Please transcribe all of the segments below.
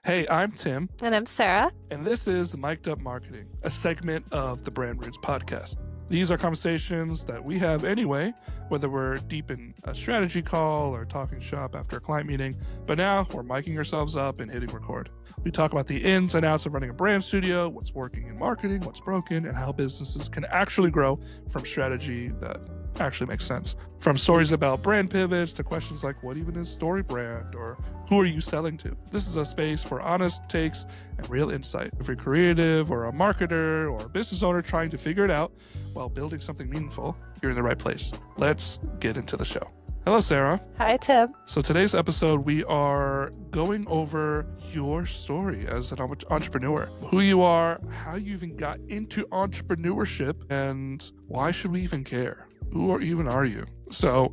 Hey, I'm Tim, And I'm Sarah. and this is Mic'd Up Marketing, a segment of the Brand Roots podcast. These are conversations that we have anyway, whether we're deep in a strategy call or talking shop after a client meeting, but now we're micing ourselves up and hitting record. We talk about the ins and outs of running a brand studio, what's working in marketing, what's broken, and how businesses can actually grow from strategy that actually makes sense. From stories about brand pivots to questions like what even is story brand or who are you selling to? This is a space for honest takes and real insight. If you're creative or a marketer or a business owner trying to figure it out while building something meaningful, you're in the right place. Let's get into the show. Hello, Sarah. Hi, Tim. So today's episode, we are going over your story as an entrepreneur, who you are, how you even got into entrepreneurship, and why should we even care? Who even are you? So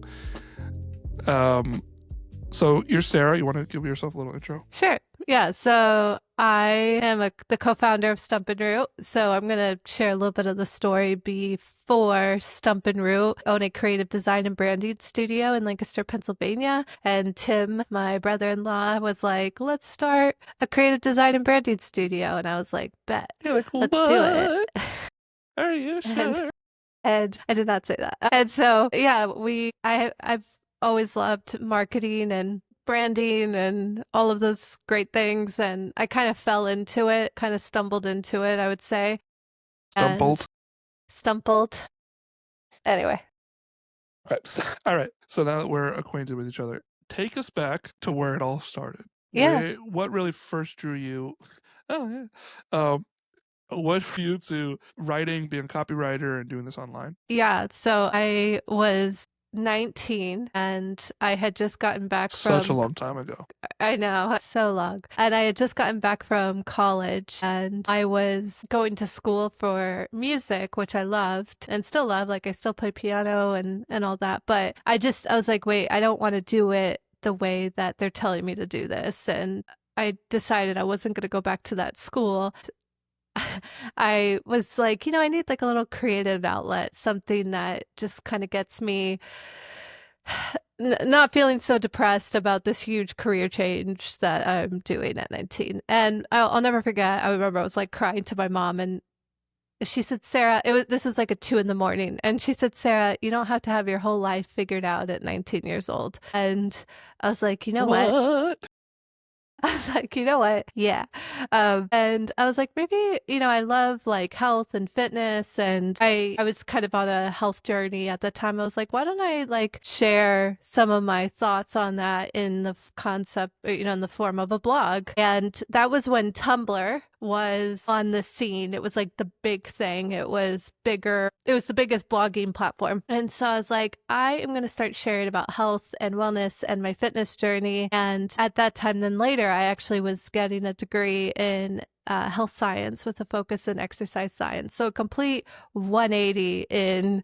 you're Sarah. You want to give yourself a little intro? Sure. Yeah. So I am the co-founder of Stump and Root. So I'm going to share a little bit of the story before Stump and Root. I own a creative design and branding studio in Lancaster, Pennsylvania. And Tim, my brother-in-law, was like, let's start a creative design and branding studio. And I was like, bet. You're like, let's do it. Are you sure? And I did not say that. And so, yeah, I've always loved marketing and branding and all of those great things. And I kind of fell into it, kind of stumbled into it, I would say. Stumbled. Anyway. All right. So now that we're acquainted with each other, take us back to where it all started. Yeah. What really first drew you? Oh, yeah. What drew you to writing, being a copywriter, and doing this online? Yeah. So I was 19 and I had just gotten back from... Such a long time ago. I know, so long. And I had just gotten back from college and I was going to school for music, which I loved and still love. Like I still play piano and all that. But I was like, wait, I don't want to do it the way that they're telling me to do this. And I decided I wasn't going to go back to that school. I was like, I need like a little creative outlet, something that just kind of gets me not feeling so depressed about this huge career change that I'm doing at 19. And I'll never forget, I remember I was like crying to my mom and she said, Sarah, this was like at 2 a.m. And she said, Sarah, you don't have to have your whole life figured out at 19 years old. And I was like, you know what? I was like, you know what? Yeah. And I was like, maybe, I love like health and fitness. And I was kind of on a health journey at the time. I was like, why don't I like share some of my thoughts on that in the concept, in the form of a blog? And that was when Tumblr was on the scene. It was like the big thing. It was bigger. It was the biggest blogging platform. And so I was like, I am going to start sharing about health and wellness and my fitness journey. And at that time, then later, I actually was getting a degree in health science with a focus in exercise science. So a complete 180 in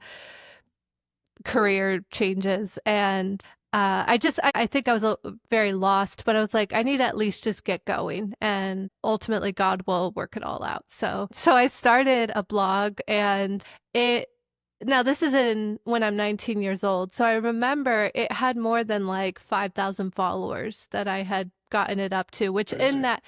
career changes. And I think I was very lost, but I was like, I need to at least just get going and ultimately God will work it all out. So I started a blog and now this is when I'm 19 years old. So I remember it had more than like 5,000 followers that I had gotten it up to, which in that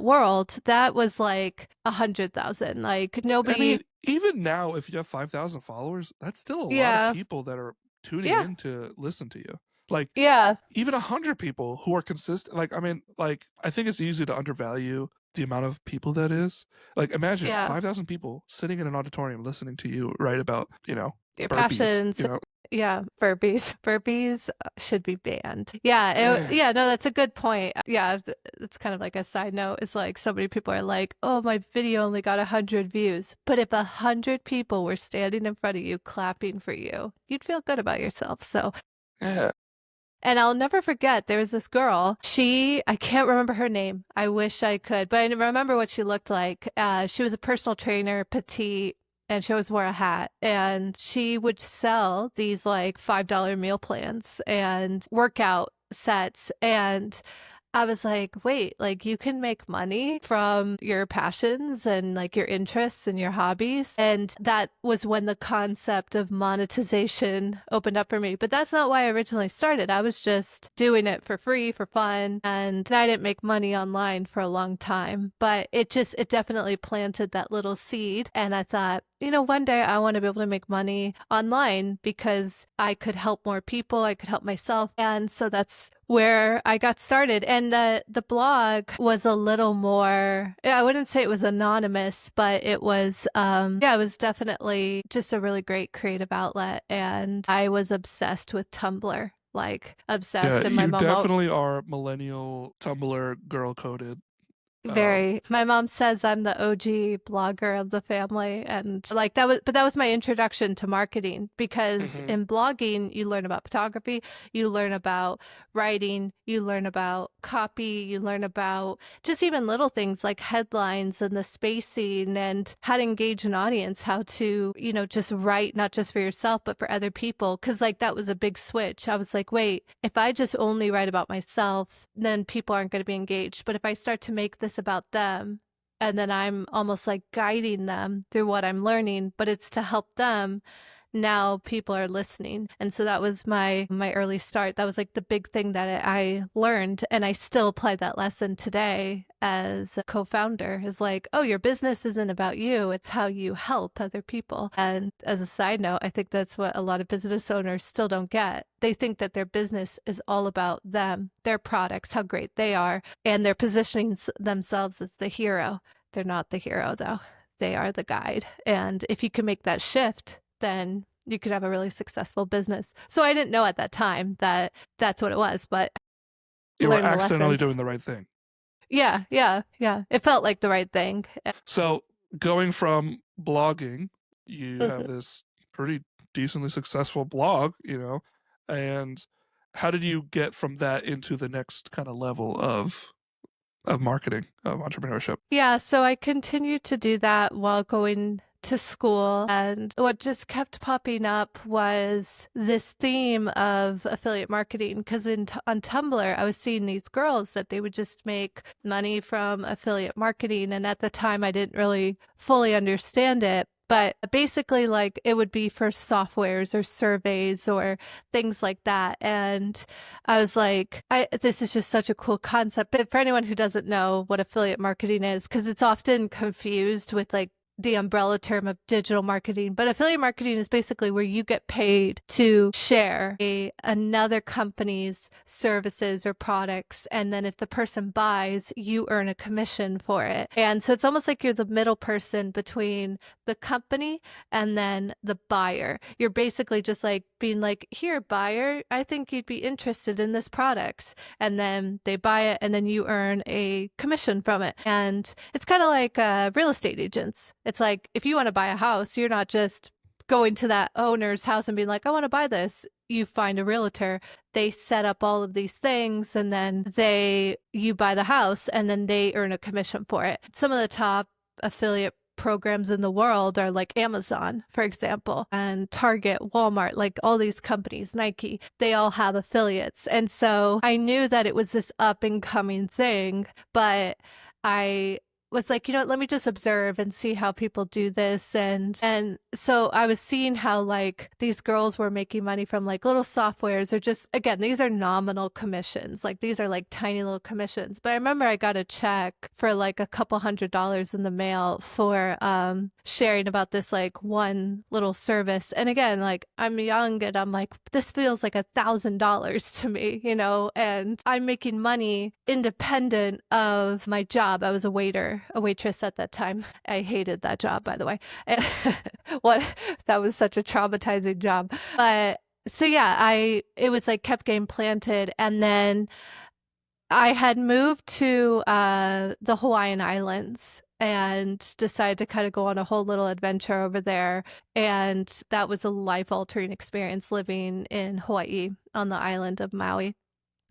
world, that was like 100,000. Like nobody. I mean, even now, if you have 5,000 followers, that's still a lot of people that are tuning in to listen to you. Like, even 100 people who are consistent. Like, I mean, like, I think it's easy to undervalue the amount of people that is. Like, imagine 5,000 people sitting in an auditorium listening to you write about, your burpees, passions. Yeah, burpees. Burpees should be banned. No, that's a good point. Yeah, it's kind of like a side note. It's like so many people are like, oh, my video only got 100 views. But if 100 people were standing in front of you clapping for you, you'd feel good about yourself. So, yeah. And I'll never forget, there was this girl, I can't remember her name. I wish I could, but I remember what she looked like. She was a personal trainer, petite, and she always wore a hat. And she would sell these like $5 meal plans and workout sets. And I was like, wait, like you can make money from your passions and like your interests and your hobbies. And that was when the concept of monetization opened up for me. But that's not why I originally started. I was just doing it for free, for fun. And I didn't make money online for a long time. But it definitely planted that little seed. And I thought, one day I want to be able to make money online because I could help more people, I could help myself. And so that's where I got started. And the blog was a little more, I wouldn't say it was anonymous, but it was it was definitely just a really great creative outlet. And I was obsessed with Tumblr. Like Yeah, obsessed, and my you mom definitely are millennial Tumblr girl coded. very. My mom says I'm the OG blogger of the family. And like that was my introduction to marketing because Mhm. in blogging, you learn about photography, you learn about writing, you learn about copy, you learn about just even little things like headlines and the spacing and how to engage an audience, how to, just write, not just for yourself, but for other people. Cause like that was a big switch. I was like, wait, if I just only write about myself, then people aren't going to be engaged. But if I start to make this about them, and then I'm almost like guiding them through what I'm learning, but it's to help them, now people are listening. And so that was my early start. That was like the big thing that I learned, and I still apply that lesson today as a co-founder, is like, oh, your business isn't about you, it's how you help other people. And as a side note, I think that's what a lot of business owners still don't get. They think that their business is all about them, their products, how great they are, and they're positioning themselves as the hero. They're not the hero though. They are the guide. And if you can make that shift, then you could have a really successful business. So I didn't know at that time that that's what it was, but You were learned the accidentally doing lessons. the right thing. Yeah, yeah, yeah. It felt like the right thing. So going from blogging, you have this pretty decently successful blog, and how did you get from that into the next kind of level of marketing, of entrepreneurship? Yeah, so I continued to do that while going to school. And what just kept popping up was this theme of affiliate marketing. Because on Tumblr, I was seeing these girls that they would just make money from affiliate marketing. And at the time, I didn't really fully understand it. But basically, like it would be for softwares or surveys or things like that. And I was like, this is just such a cool concept. But for anyone who doesn't know what affiliate marketing is, because it's often confused with like the umbrella term of digital marketing, but affiliate marketing is basically where you get paid to share another company's services or products. And then if the person buys, you earn a commission for it. And so it's almost like you're the middle person between the company and then the buyer. You're basically just like being like, here, buyer, I think you'd be interested in this product. And then they buy it and then you earn a commission from it. And it's kind of like real estate agents. It's like if you want to buy a house, you're not just going to that owner's house and being like, I want to buy this. You find a realtor, they set up all of these things, and then you buy the house and then they earn a commission for it. Some of the top affiliate programs in the world are like Amazon, for example, and Target, Walmart, like all these companies, Nike, they all have affiliates. And so I knew that it was this up and coming thing, but I was like, let me just observe and see how people do this. And so I was seeing how like these girls were making money from like little softwares, or just, again, these are nominal commissions. Like these are like tiny little commissions. But I remember I got a check for like a couple $100s in the mail for sharing about this like one little service. And again, like I'm young and I'm like, this feels like $1,000 to me, and I'm making money independent of my job. I was a waitress at that time. I hated that job, by the way. That was such a traumatizing job. But so yeah, it was like kept getting planted. And then I had moved to the Hawaiian Islands and decided to kind of go on a whole little adventure over there. And that was a life-altering experience, living in Hawaii on the island of Maui.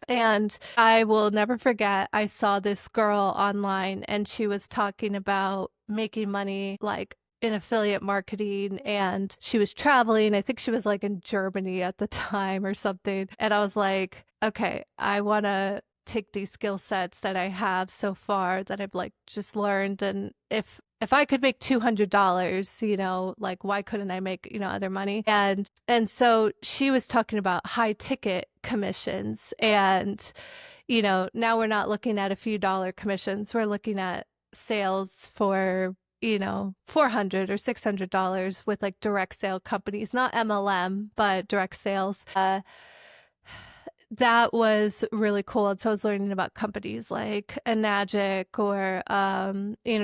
And I will never forget, I saw this girl online and she was talking about making money like in affiliate marketing, and she was traveling. I think she was like in Germany at the time or something. And I was like, okay, I want to take these skill sets that I have so far that I've like just learned, and if I could make $200, like why couldn't I make, other money? And so she was talking about high ticket commissions, and now we're not looking at a few dollar commissions. We're looking at sales for, $400 or $600 with like direct sale companies, not MLM, but direct sales. That was really cool. And so I was learning about companies like Enagic or,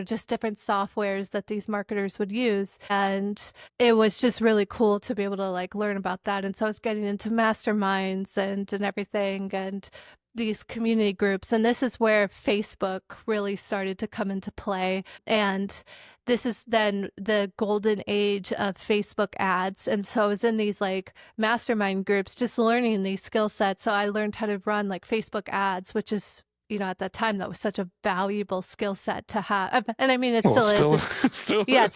just different softwares that these marketers would use. And it was just really cool to be able to like learn about that. And so I was getting into masterminds and everything, and these community groups. And this is where Facebook really started to come into play. And this is then the golden age of Facebook ads. And so I was in these like mastermind groups, just learning these skill sets. So I learned how to run like Facebook ads, which is, at that time, that was such a valuable skill set to have. And I mean, it still is. Yeah, it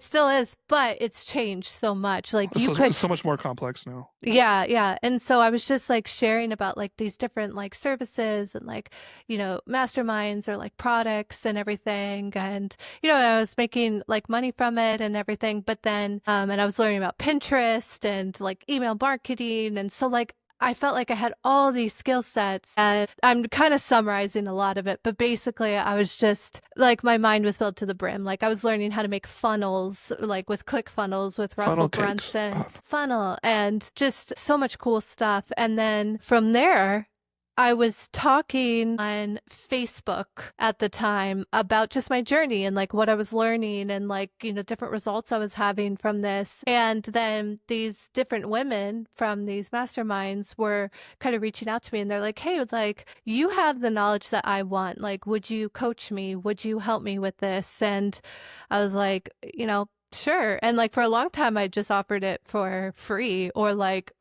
still is, but it's changed so much. Like it's so much more complex now. Yeah, yeah. And so I was just like sharing about like these different like services and like, masterminds or like products and everything. And, I was making like money from it and everything. But then, and I was learning about Pinterest and like email marketing. And so like, I felt like I had all these skill sets, and I'm kind of summarizing a lot of it, but basically I was just like, my mind was filled to the brim. Like I was learning how to make funnels, like with ClickFunnels with Russell Brunson's funnel, and just so much cool stuff. And then from there, I was talking on Facebook at the time about just my journey and like what I was learning and like, different results I was having from this. And then these different women from these masterminds were kind of reaching out to me, and they're like, hey, like you have the knowledge that I want. Like, would you coach me? Would you help me with this? And I was like, sure. And like for a long time, I just offered it for free or like,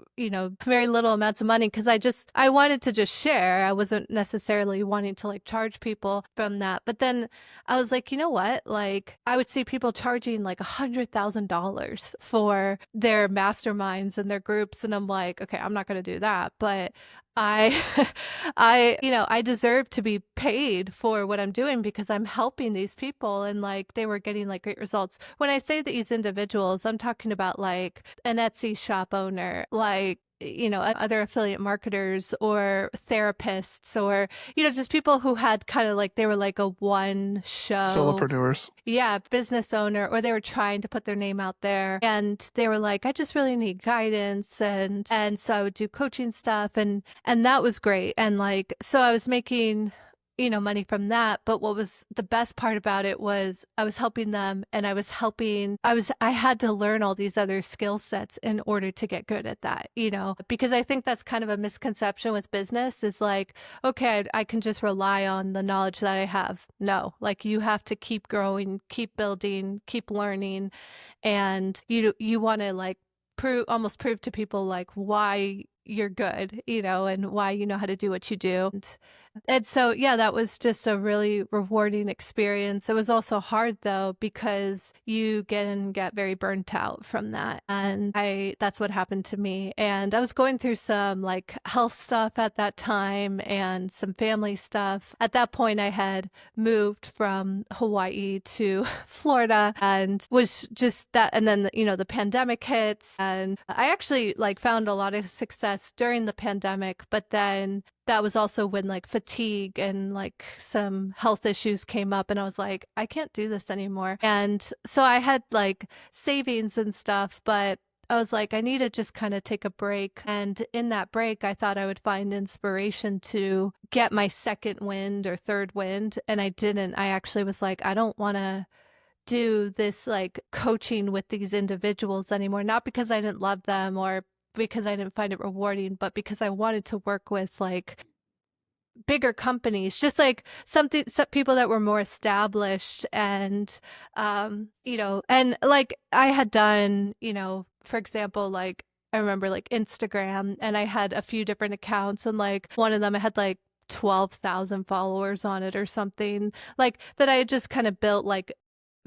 very little amounts of money, because I wanted to just share. I wasn't necessarily wanting to like charge people from that. But then I was like, you know what? Like I would see people charging like $100,000 for their masterminds and their groups. And I'm like, okay, I'm not going to do that. But I, I deserve to be paid for what I'm doing because I'm helping these people, and like they were getting like great results. When I say these individuals, I'm talking about like an Etsy shop owner, like, other affiliate marketers or therapists or, just people who had kind of like, they were like a one show. Solopreneurs. Yeah, business owner, or they were trying to put their name out there, and they were like, I just really need guidance. And so I would do coaching stuff, and that was great. And like, so I was making, money from that. But what was the best part about it was I was helping them, and I had to learn all these other skill sets in order to get good at that, because I think that's kind of a misconception with business is like, okay, I can just rely on the knowledge that I have. No, like you have to keep growing, keep building, keep learning. And you want to like almost prove to people like why you're good, and why you know how to do what you do. And so, yeah, that was just a really rewarding experience. It was also hard though, because you get very burnt out from that. And that's what happened to me. And I was going through some like health stuff at that time and some family stuff. At that point, I had moved from Hawaii to Florida and was just that. And then, the pandemic hits, and I actually like found a lot of success during the pandemic, but then that was also when like fatigue and like some health issues came up, and I was like, I can't do this anymore. And so I had like savings and stuff, but I was like, I need to just kind of take a break. And in that break, I thought I would find inspiration to get my second wind or third wind. And I didn't. I actually was like, I don't want to do this like coaching with these individuals anymore, not because I didn't love them or because I didn't find it rewarding, but because I wanted to work with like bigger companies, just like some people that were more established. And, and like I had done, for example, like I remember like Instagram, and I had a few different accounts, and like one of them I had like 12,000 followers on it or something like that. I had just kind of built like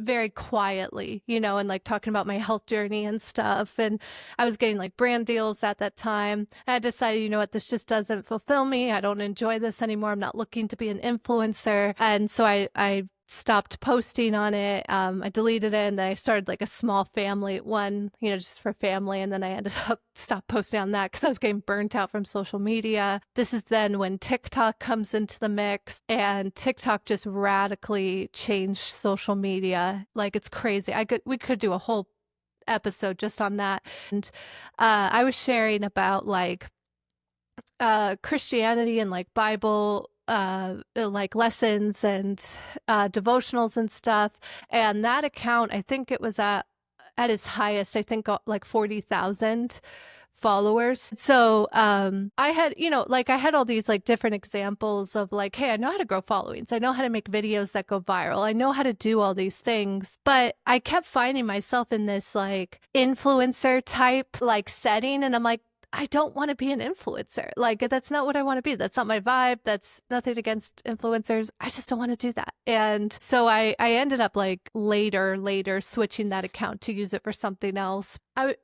very quietly, and like talking about my health journey and stuff. And I was getting like brand deals at that time. And I decided, you know what, this just doesn't fulfill me. I don't enjoy this anymore. I'm not looking to be an influencer. And so I stopped posting on it. I deleted it, and then I started like a small family one, just for family. And then I ended up stopped posting on that because I was getting burnt out from social media. This is then when TikTok comes into the mix, and TikTok just radically changed social media. Like, it's crazy. We could do a whole episode just on that. And I was sharing about like Christianity and like Bible like lessons and devotionals and stuff. And that account, I think it was at its highest, I think like 40,000 followers. So I had, like I had all these like different examples of like, hey, I know how to grow followings. I know how to make videos that go viral. I know how to do all these things. But I kept finding myself in this like influencer type like setting. And I'm like, I don't want to be an influencer. Like, that's not what I want to be. That's not my vibe. That's nothing against influencers. I just don't want to do that. And so I ended up like later switching that account to use it for something else.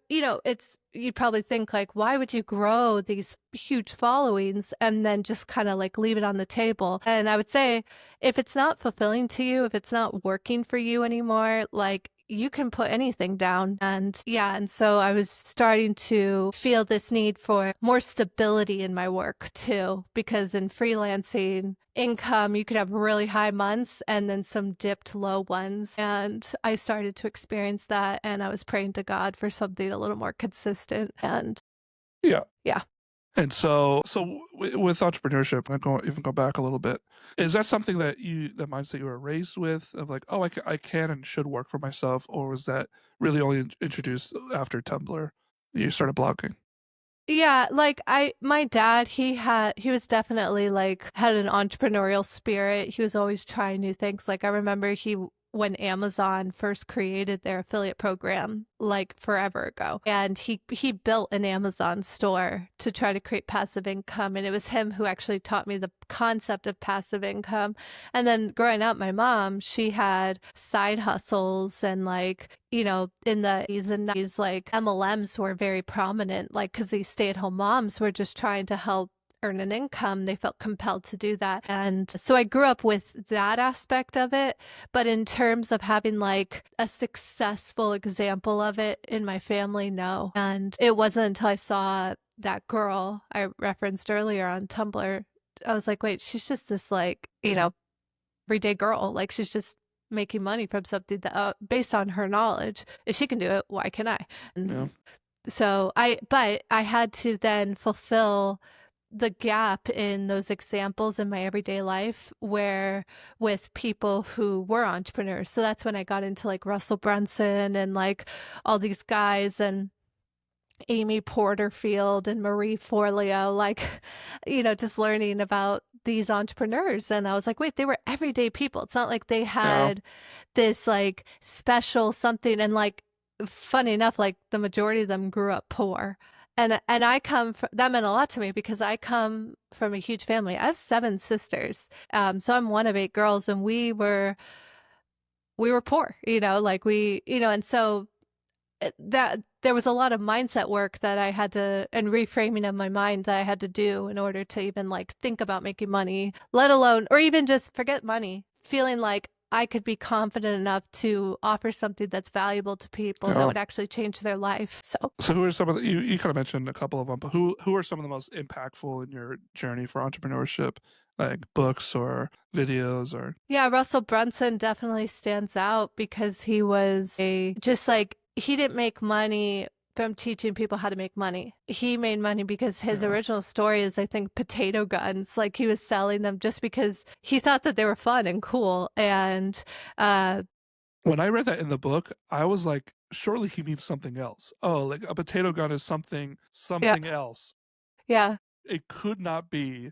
You'd probably think like, why would you grow these huge followings and then just kind of like leave it on the table? And I would say, if it's not fulfilling to you, if it's not working for you anymore, like, you can put anything down. And so I was starting to feel this need for more stability in my work too, because in freelancing income, you could have really high months and then some dipped low ones. And I started to experience that, and I was praying to God for something a little more consistent. And Yeah. Yeah. And so with entrepreneurship, I'm going to even go back a little bit. Is that something that that mindset you were raised with, of like, oh, I can and should work for myself? Or was that really only introduced after Tumblr? You started blogging? Yeah, like my dad, he was definitely like had an entrepreneurial spirit. He was always trying new things. Like, I remember when Amazon first created their affiliate program like forever ago, and he built an Amazon store to try to create passive income, and it was him who actually taught me the concept of passive income. And then growing up, my mom, she had side hustles, and like, in the 80s and 90s, like MLMs were very prominent, like, because these stay-at-home moms were just trying to help earn an income. They felt compelled to do that. And so I grew up with that aspect of it. But in terms of having like a successful example of it in my family, no. And it wasn't until I saw that girl I referenced earlier on Tumblr, I was like, wait, she's just this like, everyday girl. Like, she's just making money from something that based on her knowledge. If she can do it, why can I? And Yeah. so I had to then fulfill the gap in those examples in my everyday life where with people who were entrepreneurs. So that's when I got into like Russell Brunson and like all these guys, and Amy Porterfield and Marie Forleo, like, just learning about these entrepreneurs. And I was like, wait, they were everyday people. It's not like they had this like special something. And like, funny enough, like the majority of them grew up poor. And I come from, that meant a lot to me because I come from a huge family. I have 7 sisters. So I'm one of 8 girls, and we were poor, like and so that there was a lot of mindset work that I had to, and reframing of my mind that I had to do in order to even like think about making money, let alone, or even just forget money, feeling like I could be confident enough to offer something that's valuable to people that would actually change their life. So who are some of the, you kind of mentioned a couple of them, but who are some of the most impactful in your journey for entrepreneurship, like books or videos or? Yeah, Russell Brunson definitely stands out because he was he didn't make money from teaching people how to make money. He made money because his original story is, I think, potato guns. Like, he was selling them just because he thought that they were fun and cool. And when I read that in the book, I was like, surely he means something else. Oh, like a potato gun is something else. Yeah. It could not be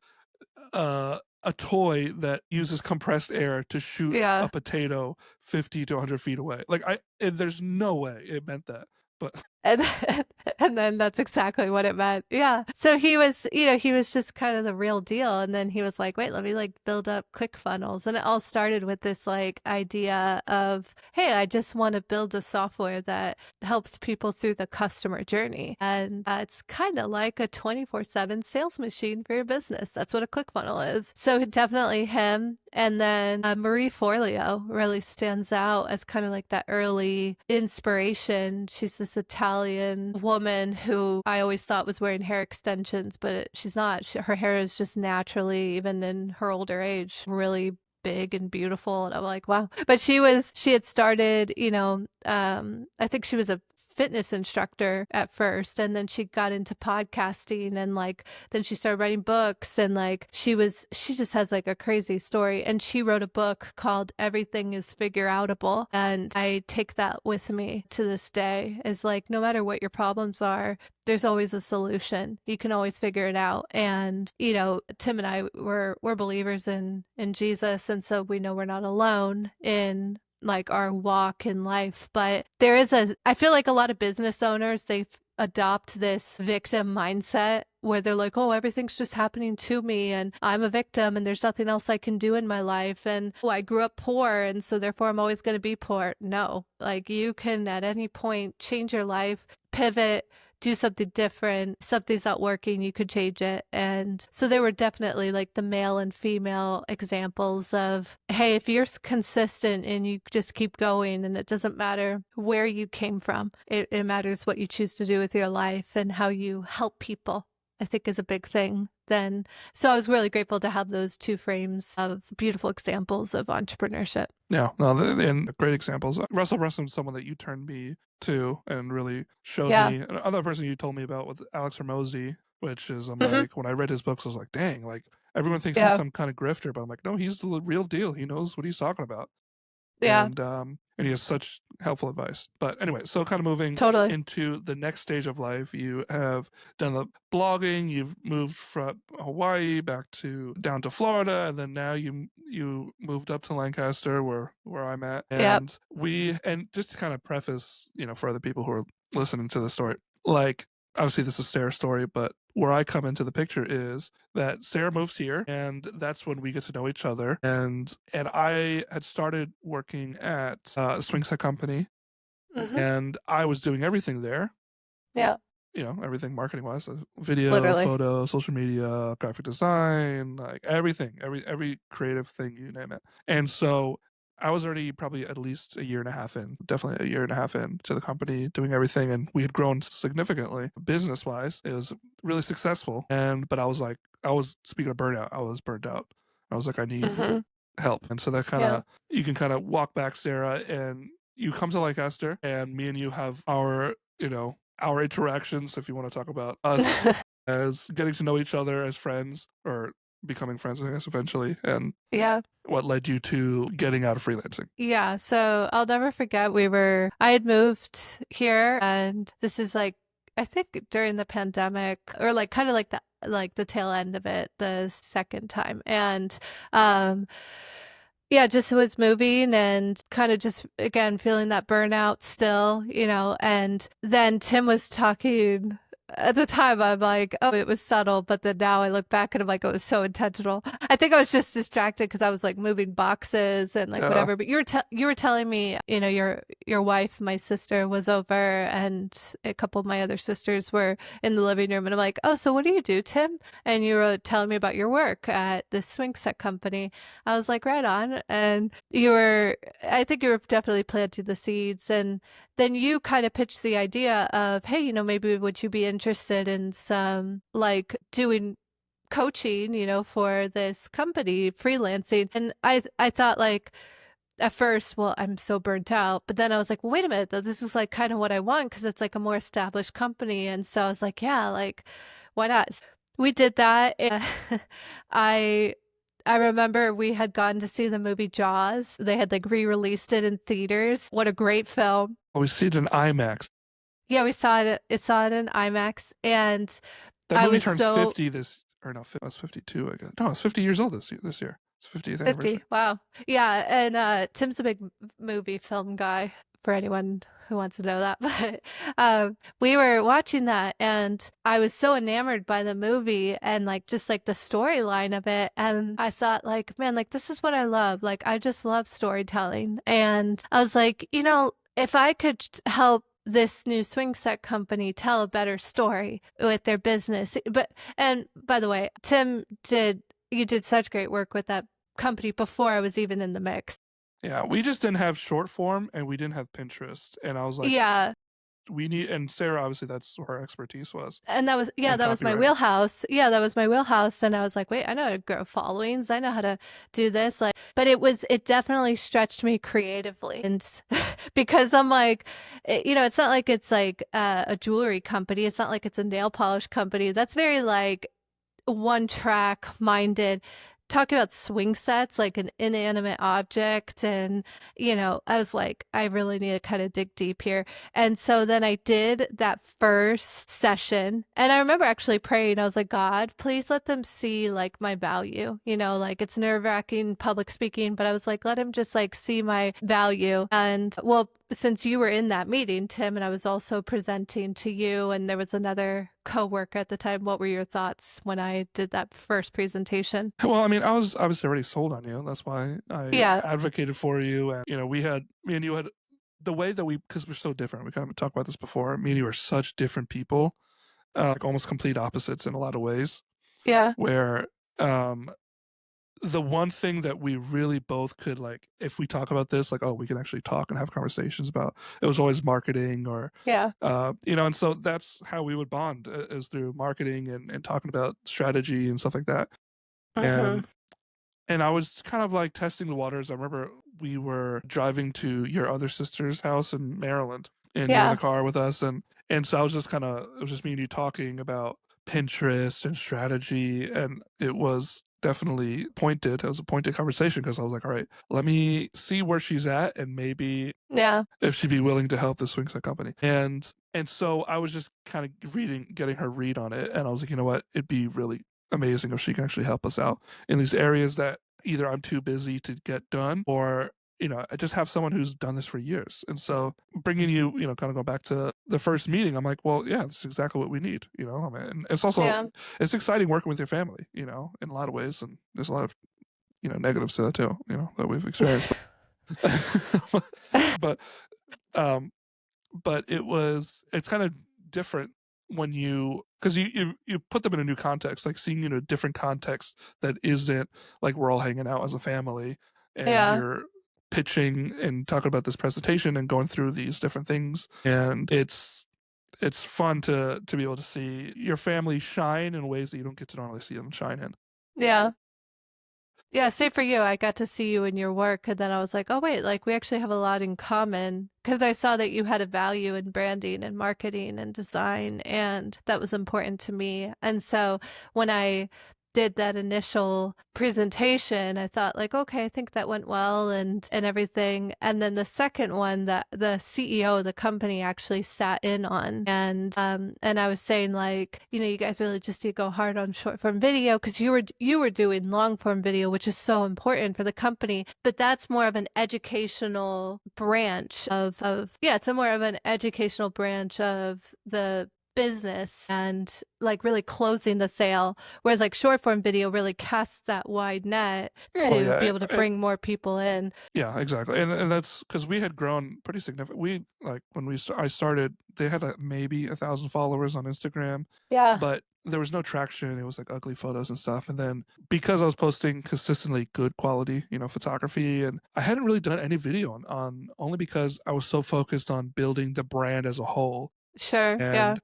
a toy that uses compressed air to shoot a potato 50 to 100 feet away. Like, there's no way it meant that. But And then, and then that's exactly what it meant. Yeah. So he was, he was just kind of the real deal. And then he was like, wait, let me like build up ClickFunnels. And it all started with this like idea of, hey, I just want to build a software that helps people through the customer journey. And it's kind of like a 24/7 sales machine for your business. That's what a ClickFunnel is. So definitely him. And then Marie Forleo really stands out as kind of like that early inspiration. She's this Italian woman who I always thought was wearing hair extensions, but she's not. Her hair is just naturally, even in her older age, really big and beautiful. And I'm like, wow. But she had started, I think she was a fitness instructor at first, and then she got into podcasting, and like then she started writing books, and like she just has like a crazy story. And she wrote a book called Everything is Figure Outable, and I take that with me to this day, is like no matter what your problems are, there's always a solution. You can always figure it out. And Tim and I we're believers in Jesus, and so we know we're not alone in like our walk in life. But I feel like a lot of business owners, they adopt this victim mindset where they're like, oh, everything's just happening to me and I'm a victim and there's nothing else I can do in my life. And I grew up poor and so therefore I'm always going to be poor. No, like you can at any point change your life, pivot, do something different. Something's not working, you could change it. And so there were definitely like the male and female examples of, hey, if you're consistent and you just keep going, and it doesn't matter where you came from, it matters what you choose to do with your life and how you help people, I think is a big thing then. So I was really grateful to have those two frames of beautiful examples of entrepreneurship. Yeah, no, and great examples. Russell Brunson is someone that you turned me to and really showed me. Another person you told me about with Alex Hormozy, which is, I'm like, when I read his books, I was like, dang, like everyone thinks he's some kind of grifter, but I'm like, no, he's the real deal. He knows what he's talking about. Yeah. And he has such helpful advice. But anyway, so kind of moving into the next stage of life, you have done the blogging, you've moved from Hawaii back down to Florida, and then now you moved up to Lancaster where I'm at. And and just to kind of preface, for other people who are listening to the story, like obviously this is Sarah's story, but where I come into the picture is that Sarah moves here, and that's when we get to know each other. And I had started working at a swing set company, and I was doing everything there. Yeah. Everything marketing wise, video, photo, social media, graphic design, like everything, every creative thing, you name it. And so I was already probably at least a year and a half in, definitely a year and a half in to the company, doing everything. And we had grown significantly business wise. It was really successful. But I was speaking of burnout, I was burned out. I was like, I need help. And so that kind of, you can kind of walk back, Sarah, and you come to Lancaster, and me and you have our interactions, if you want to talk about us as getting to know each other as friends, or becoming friends, I guess, eventually. And what led you to getting out of freelancing? Yeah, so I'll never forget, I had moved here, and this is like, I think during the pandemic, or like kind of like the tail end of it, the second time. And just was moving and kind of just, again, feeling that burnout still, and then Tim was talking. At the time, I'm like, oh, it was subtle. But then now I look back and I'm like, oh, it was so intentional. I think I was just distracted because I was like moving boxes and like whatever. But you were telling me, your wife, my sister, was over, and a couple of my other sisters were in the living room. And I'm like, oh, so what do you do, Tim? And you were telling me about your work at this swing set company. I was like, right on. And I think you were definitely planting the seeds. And then you kind of pitched the idea of, hey, maybe would you be interested in some like doing coaching, for this company, freelancing. And I thought like at first, well, I'm so burnt out, but then I was like, well, wait a minute though, this is like kind of what I want because it's like a more established company. And so I was like, yeah, like why not? So we did that. And I remember we had gone to see the movie Jaws. They had like re-released it in theaters. What a great film. Oh, we see it in IMAX. Yeah, we saw it in IMAX, and that movie turns 50 this, or no, it's 52, I guess. No, it's 50 years old this year. It's 50th anniversary. 50, wow. Yeah, and Tim's a big movie film guy for anyone who wants to know that. But we were watching that, and I was so enamored by the movie and like just like the storyline of it. And I thought, like, man, like this is what I love. Like, I just love storytelling. And I was like, if I could help this new swing set company tell a better story with their business. And by the way, you did such great work with that company before I was even in the mix. Yeah, we just didn't have short form and we didn't have Pinterest. And I was like, Yeah. we need, and Sarah, obviously, that's where her expertise was. And that was, And that was my copywriting. wheelhouse. Yeah, that was my wheelhouse. And I was like, wait, I know how to grow followings. I know how to do this. Like, but it definitely stretched me creatively. And because I'm like, it's not like it's like a jewelry company. It's not like it's a nail polish company. That's very like one track minded. Talking about swing sets, like an inanimate object. And, I was like, I really need to kind of dig deep here. And so then I did that first session. And I remember actually praying, I was like, God, please let them see like my value. Like it's nerve wracking public speaking, but I was like, let him just like see my value. And well, since you were in that meeting, Tim, and I was also presenting to you, and there was another co-worker at the time, what were your thoughts when I did that first presentation? Well, I mean, I was already sold on you. That's why I Yeah. advocated for you. And, me and you had the way that because we're so different. We kind of talked about this before. Me and you are such different people, like almost complete opposites in a lot of ways, Yeah. where the one thing that we really both could like, if we talk about this, like, oh, we can actually talk and have conversations about, it was always marketing or, Yeah. and so that's how we would bond is through marketing and talking about strategy and stuff like that. Mm-hmm. And I was kind of like testing the waters. I remember we were driving to your other sister's house in Maryland, and you were in the Yeah. car with us, and so I was just it was just me and you talking about Pinterest and strategy, and it was definitely pointed. It was a pointed conversation because I was like, all right, let me see where she's at, and maybe Yeah. if she'd be willing to help the swing set company. And so I was just kind of getting her read on it, and I was like, you know what, it'd be really amazing if she can actually help us out in these areas that either I'm too busy to get done, or I just have someone who's done this for years. And so bringing you, kind of go back to the first meeting, I'm like, well, yeah, that's exactly what we need. I mean, and it's also Yeah. it's exciting working with your family, in a lot of ways, and there's a lot of negatives to that too, that we've experienced. But um, but it's kind of different when because you put them in a new context, like seeing in a different context that isn't like we're all hanging out as a family and Yeah. you're pitching and talking about this presentation and going through these different things, and it's fun to be able to see your family shine in ways that you don't get to normally see them shine in. Yeah. Yeah, same for you. I got to see you in your work, and then I was like, oh, wait, like we actually have a lot in common because I saw that you had a value in branding and marketing and design, and that was important to me. And so when I did that initial presentation, I thought like, okay, I think that went well and everything. And then the second one that the CEO of the company actually sat in on, and I was saying like, you guys really just need to go hard on short form video because you were doing long form video, which is so important for the company. But that's more of an educational branch of yeah, it's a more of an educational branch of the business and like really closing the sale, whereas like short form video really casts that wide net Oh to be yeah, able to bring more people in. yeah, exactly, and that's because we had grown pretty significant. We like when I started, they had maybe 1,000 followers on Instagram, Yeah. but there was no traction. It was like ugly photos and stuff. And then because I was posting consistently good quality, photography, and I hadn't really done any video on only because I was so focused on building the brand as a whole, Sure. Yeah.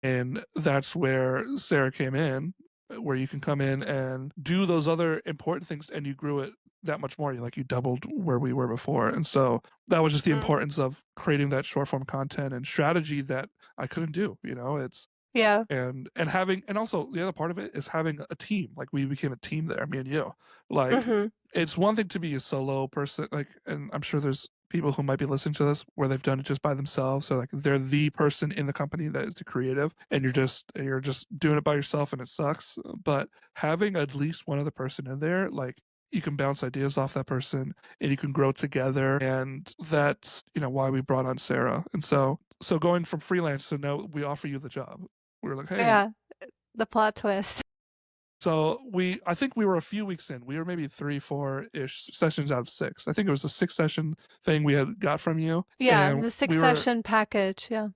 and that's where Sarah came in, where you can come in and do those other important things, and you grew it that much more. You doubled where we were before, and so that was just the Mm. importance of creating that short form content and strategy that I couldn't do. It's Yeah. and having, and also the other part of it is having a team. Like we became a team there, me and you. Like Mm-hmm. it's one thing to be a solo person, like, and I'm sure there's people who might be listening to this where they've done it just by themselves. So like they're the person in the company that is the creative, and you're just doing it by yourself, and it sucks. But having at least one other person in there, like you can bounce ideas off that person and you can grow together. And that's, why we brought on Sarah. And so going from freelance to now we offer you the job. We were like, hey, Yeah, the plot twist. so I think we were a few weeks in. We were maybe 3, 4-ish sessions out of 6. I think it was a 6-session thing we had got from you. Yeah, it was And a 6-session package. Yeah. and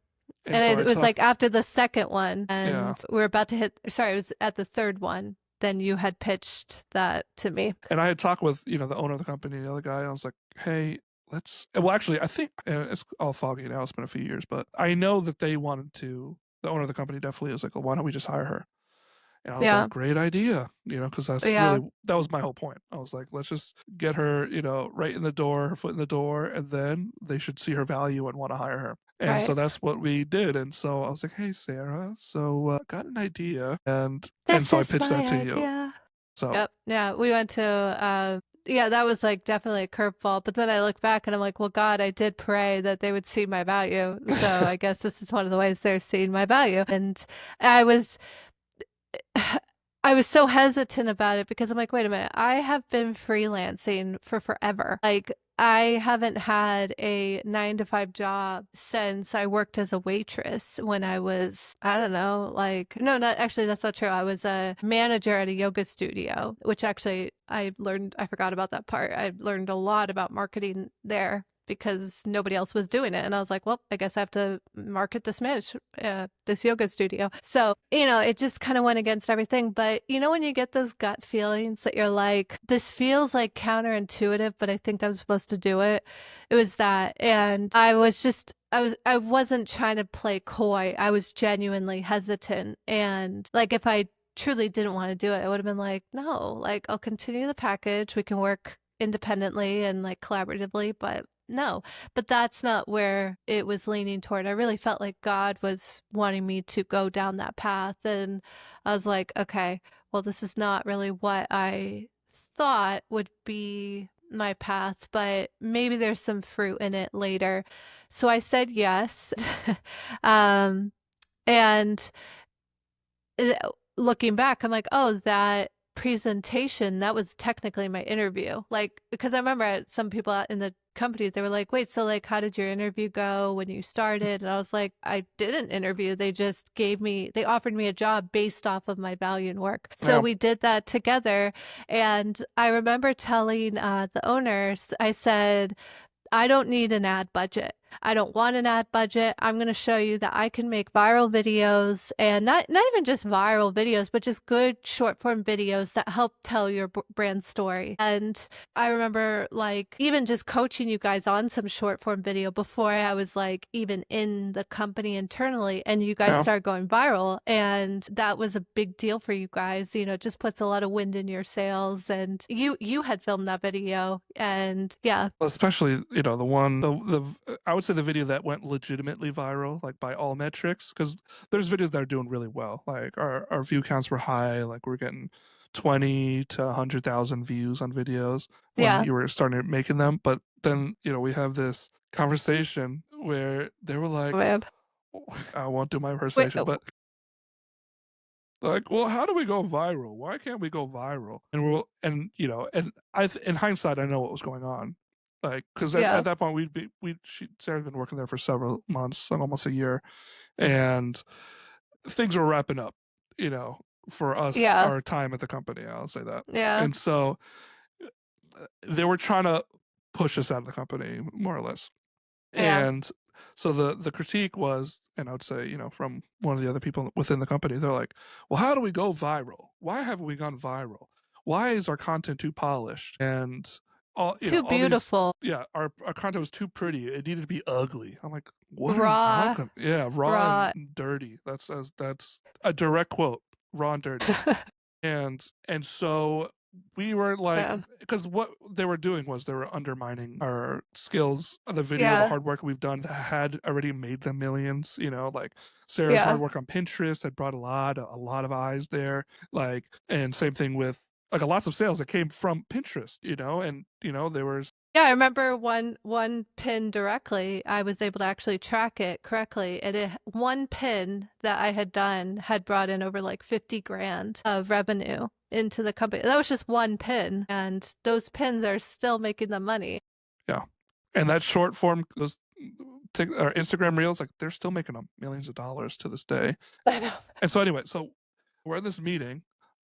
so And I it was like talked, after the second one, yeah. and we were about to hit, sorry, it was at the third one. Then you had pitched that to me. And I had talked with, the owner of the company, the other guy, and I was like, hey, well, actually, I think, and it's all foggy now, it's been a few years, but I know that the owner of the company definitely was like, well, why don't we just hire her? And I was Yeah. like, great idea, because Yeah. that was my whole point. I was like, let's just get her, right in the door, her foot in the door, and then they should see her value and want to hire her. And so Right. that's what we did. And so I was like, hey, Sarah, so got an idea. And This so I is pitched my that to you. idea. So Yep. Yeah. We went to, yeah, that was like definitely a curveball. But then I look back and I'm like, well, God, I did pray that they would see my value. So I guess this is one of the ways they're seeing my value. And I was, I was so hesitant about it because I'm like, wait a minute, I have been freelancing for forever. Like, I haven't had a 9 to 5 job since I worked as a waitress when I was, I don't know, like, no, not actually, that's not true. I was a manager at a yoga studio, which actually I forgot about that part. I learned a lot about marketing there because nobody else was doing it. And I was like, well, I guess I have to market this this yoga studio. So, it just kind of went against everything. But when you get those gut feelings that you're like, this feels like counterintuitive, but I think I'm supposed to do it. It was that. And I wasn't trying to play coy. I was genuinely hesitant. And like, if I truly didn't want to do it, I would have been like, no, like I'll continue the package. We can work independently and like collaboratively, but no, but that's not where it was leaning toward. I really felt like God was wanting me to go down that path. And I was like, okay, well, this is not really what I thought would be my path, but maybe there's some fruit in it later. So I said yes. And looking back, I'm like, oh, that presentation, that was technically my interview. Like, because I remember some people out in the company, they were like, wait, so like, how did your interview go when you started? And I was like, I didn't interview. They just they offered me a job based off of my value and work. So we did that together. And I remember telling the owners, I said, I don't need an ad budget. I don't want an ad budget. I'm going to show you that I can make viral videos, and not even just viral videos, but just good short form videos that help tell your brand story. And I remember like even just coaching you guys on some short form video before I was like even in the company internally, and you guys started going viral, and that was a big deal for you guys. It just puts a lot of wind in your sails. And you had filmed that video, and yeah, especially I would say the video that went legitimately viral, like by all metrics, because there's videos that are doing really well. Like our view counts were high, like we're getting 20 to 100,000 views on videos when you were starting making them. But then we have this conversation where they were like, man. I won't do my impersonation, but like, well, how do we go viral? Why can't we go viral? And in hindsight, I know what was going on. Like, because at that point, Sarah's been working there for several months, almost a year, and things were wrapping up, for us, our time at the company. I'll say that. Yeah. And so they were trying to push us out of the company, more or less. Yeah. And so the critique was, and I would say, from one of the other people within the company, they're like, well, how do we go viral? Why haven't we gone viral? Why is our content too polished? And too beautiful. Our content was too pretty. It needed to be ugly. I'm like, what raw, are you talking? Yeah, raw and dirty. That's a direct quote. Raw and dirty. and so we were like, because what they were doing was they were undermining our skills, the video, the hard work we've done that had already made them millions. Like Sarah's hard work on Pinterest had brought a lot of eyes there. Like, and same thing with like lots of sales that came from Pinterest. And there was. Yeah, I remember one pin directly. I was able to actually track it correctly. One pin that I had done had brought in over like 50 grand of revenue into the company. That was just one pin, and those pins are still making them money. Yeah. And that short form, those or Instagram reels, like they're still making them millions of dollars to this day. I know. And so anyway, so we're in this meeting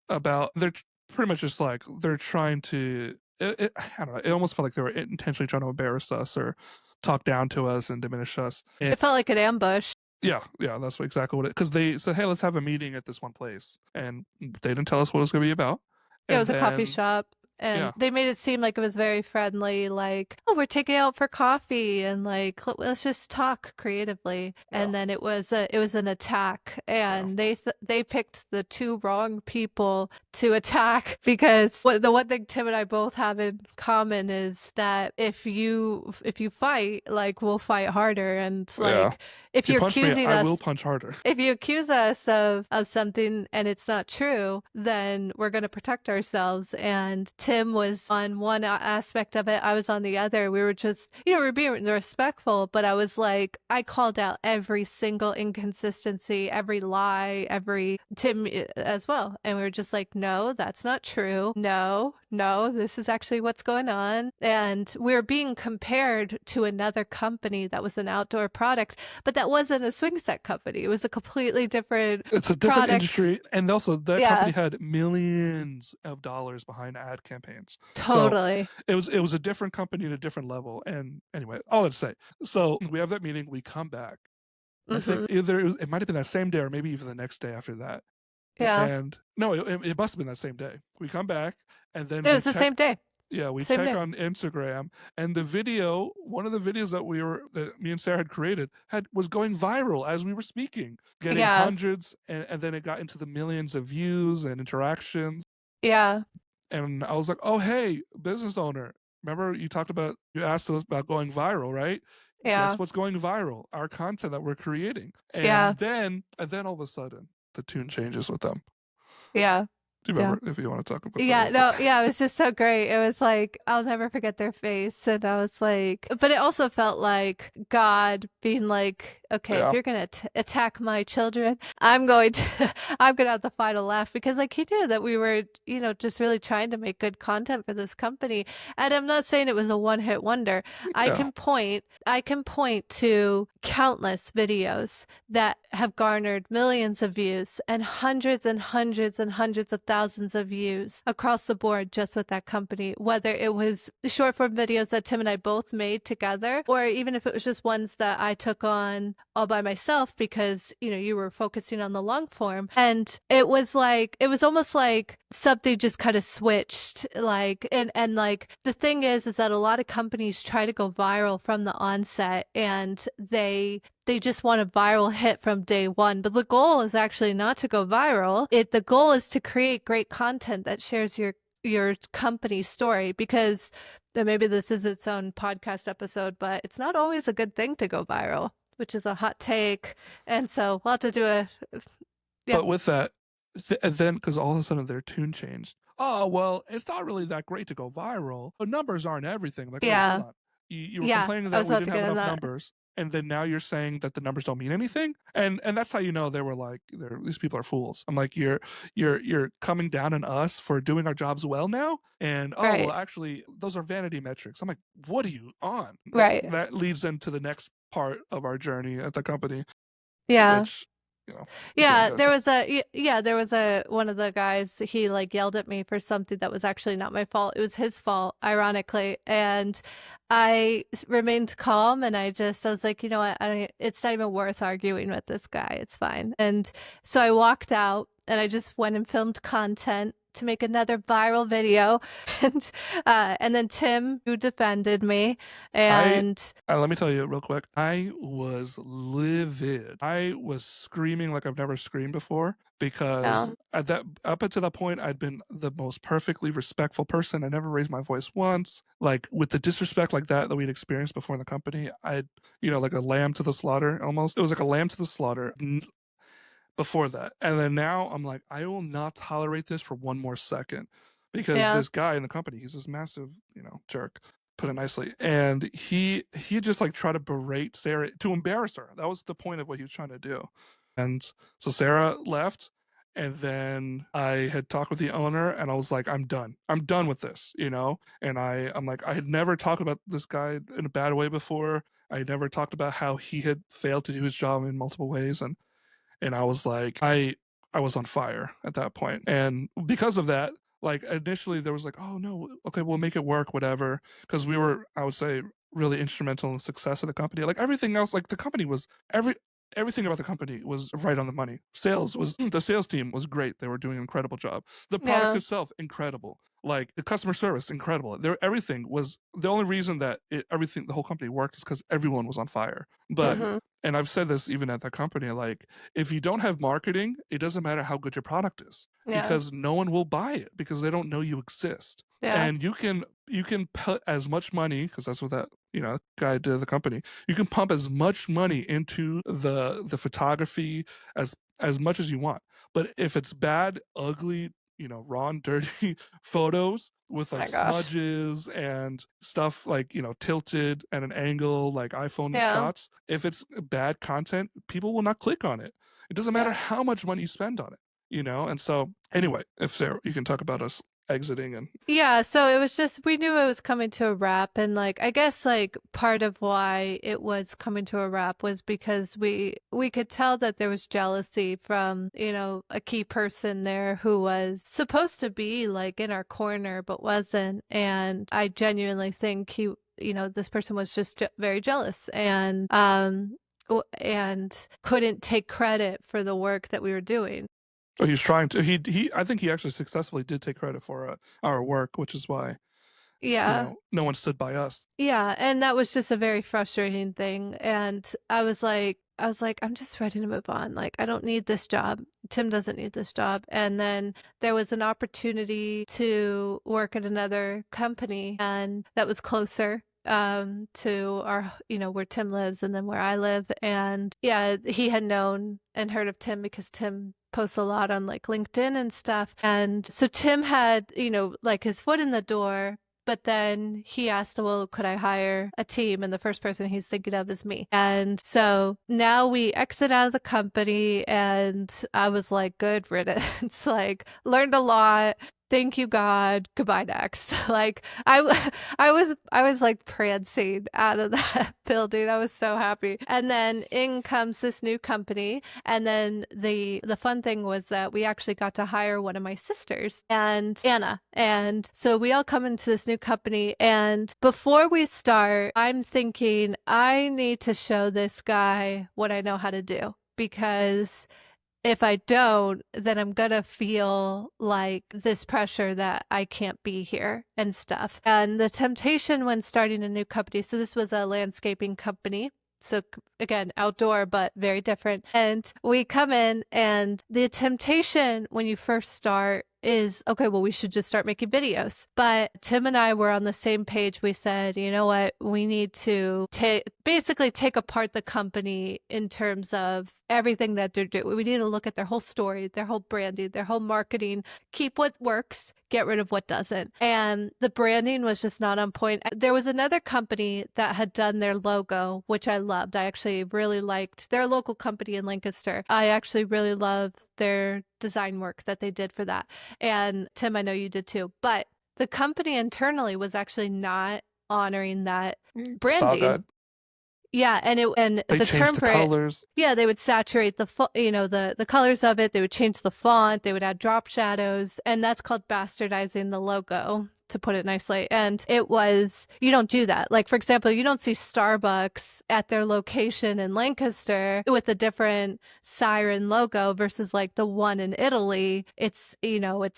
about, they're pretty much just like, they're trying to, I don't know, it almost felt like they were intentionally trying to embarrass us or talk down to us and diminish us. And It felt like an ambush. yeah, that's exactly what it, because they said, hey, let's have a meeting at this one place. And they didn't tell us what it was going to be about. Yeah, it And was a coffee then, shop. And yeah, they made it seem like it was very friendly, like, oh, we're taking out for coffee and like let's just talk creatively. yeah, And then it was an attack, yeah. and they picked the two wrong people to attack because the one thing Tim and I both have in common is that if you fight, like we'll fight harder, and Yeah. like if If you you're punch me, accusing I us, will punch harder. if you accuse us of something and it's not true, then we're going to protect ourselves. And Tim was on one aspect of it, I was on the other. We were just, we were being respectful, but I was like, I called out every single inconsistency, every lie, every Tim as well. And we were just like, no, that's not true. No, this is actually what's going on. And we were being compared to another company that was an outdoor product, but that wasn't a swing set company. It was a completely different It's a different product. industry, and also that company had millions of dollars behind ad campaigns. Totally. So it was a different company at a different level. And anyway, all that to say, so we have that meeting, we come back. I think either it might have been that same day or maybe even the next day after that. Yeah. And no, it must have been that same day. We come back, and then it was the same day. Yeah, we Same check day. on Instagram, and the video, one of the videos that me and Sarah had created, was going viral as we were speaking, getting hundreds, and then it got into the millions of views and interactions. Yeah. And I was like, oh, hey, business owner, remember you asked us about going viral, right? Yeah. Guess what's going viral? Our content that we're creating. And then all of a sudden, the tune changes with them. Yeah. Do you remember, if you want to talk about that? It was just so great. It was like, I'll never forget their face. And I was like, but it also felt like God being like, okay, if you're going to attack my children, I'm going to have the final laugh, because like he knew that we were, just really trying to make good content for this company. And I'm not saying it was a one-hit wonder. I can point to countless videos that have garnered millions of views and hundreds and hundreds and hundreds of thousands of views across the board just with that company, whether it was short form videos that Tim and I both made together, or even if it was just ones that I took on all by myself because, you were focusing on the long form. And it was almost like something just kind of switched, like, and like the thing is that a lot of companies try to go viral from the onset, and they just want a viral hit from day one. But the goal is actually not to go viral. The goal is to create great content that shares your company story, because maybe this is its own podcast episode, but it's not always a good thing to go viral, which is a hot take. And so we'll have to do a... Yeah. But with that, and then because all of a sudden their tune changed. Oh, well, it's not really that great to go viral. The numbers aren't everything. Like, wait, hold on. You were complaining that we didn't have enough numbers. And then now you're saying that the numbers don't mean anything, and that's how you know they were like, these people are fools. I'm like, you're coming down on us for doing our jobs well now, and well, actually those are vanity metrics. I'm like, what are you on? Right. That leads into the next part of our journey at the company. Yeah. Which, there was one of the guys, he like yelled at me for something that was actually not my fault. It was his fault, ironically. And I remained calm, and I was like, you know what? It's not even worth arguing with this guy. It's fine. And so I walked out, and I just went and filmed content to make another viral video. And then Tim, who defended me, and let me tell you real quick, I was livid. I was screaming like I've never screamed before, because up until that point, I'd been the most perfectly respectful person. I never raised my voice once. Like, with the disrespect like that we'd experienced before in the company, I'd, like a lamb to the slaughter almost. It was like a lamb to the slaughter before that. And then now I'm like, I will not tolerate this for one more second, because this guy in the company, he's this massive, jerk, put it nicely. And he just like tried to berate Sarah, to embarrass her. That was the point of what he was trying to do. And so Sarah left, And then I had talked with the owner and I was like, I'm done. I'm done with this, you know? And I'm like, I had never talked about this guy in a bad way before. I had never talked about how he had failed to do his job in multiple ways. And I was like, I was on fire at that point. And because of that, like initially there was like, oh no, okay, we'll make it work, whatever. Because we were, I would say, really instrumental in the success of the company. Like everything else, like the company was everything about the company was right on the money. Sales was the sales team was great. They were doing an incredible job. The product Yeah. itself, incredible. Like the customer service, incredible. Everything was the only reason that everything the whole company worked is because everyone was on fire. But Mm-hmm. and I've said this even at the company, like if you don't have marketing, it doesn't matter how good your product is Yeah. because no one will buy it because they don't know you exist. Yeah. And you can put as much money because that's what that guy did at the company. You can pump as much money into the photography as much as you want. But if it's bad, ugly, raw and dirty photos with Oh like my gosh. smudges and stuff like, tilted at an angle, like iPhone Yeah. shots, if it's bad content, people will not click on it. It doesn't matter Yeah. how much money you spend on it. And so, anyway, if Sarah, you can talk about us exiting and Yeah, so it was just we knew it was coming to a wrap, and like I guess like part of why it was coming to a wrap was because we could tell that there was jealousy from, a key person there who was supposed to be like in our corner but wasn't. And I genuinely think this person was just very jealous and couldn't take credit for the work that we were doing. oh, he's trying to. I think he actually successfully did take credit for our work, which is why Yeah. no one stood by us. Yeah, and that was just a very frustrating thing. And I was like, I'm just ready to move on. Like, I don't need this job. Tim doesn't need this job. And then there was an opportunity to work at another company, and that was closer to our, where Tim lives and then where I live. And yeah, he had known and heard of Tim because Tim posts a lot on like LinkedIn and stuff. And so Tim had, like his foot in the door. But then he asked, well, could I hire a team? And the first person he's thinking of is me. And so now we exit out of the company, and I was like, good riddance. Like, learned a lot. Thank you, God. Goodbye next. Like I was like prancing out of that building. I was so happy. And then in comes this new company. And then the fun thing was that we actually got to hire one of my sisters and Anna. And so we all come into this new company. And before we start, I'm thinking I need to show this guy what I know how to do, because if I don't, then I'm gonna feel like this pressure that I can't be here and stuff. And the temptation when starting a new company, so this was a landscaping company. So again, outdoor, but very different. And we come in, and the temptation when you first start is, okay, well, we should just start making videos. But Tim and I were on the same page. We said, you know what? We need to basically take apart the company in terms of everything that they're doing. We need to look at their whole story, their whole branding, their whole marketing, keep what works, get rid of what doesn't. And the branding was just not on point. There was another company that had done their logo, which I loved. I actually really liked their local company in Lancaster. I actually really loved their design work that they did for that. And Tim, I know you did too. But the company internally was actually not honoring that Style branding. guide. Yeah, and They the changed term the for it, colors. yeah, they would saturate the colors of it. They would change the font. They would add drop shadows, and that's called bastardizing the logo, to put it nicely. And it was, you don't do that. Like, for example, you don't see Starbucks at their location in Lancaster with a different siren logo versus like the one in Italy. It's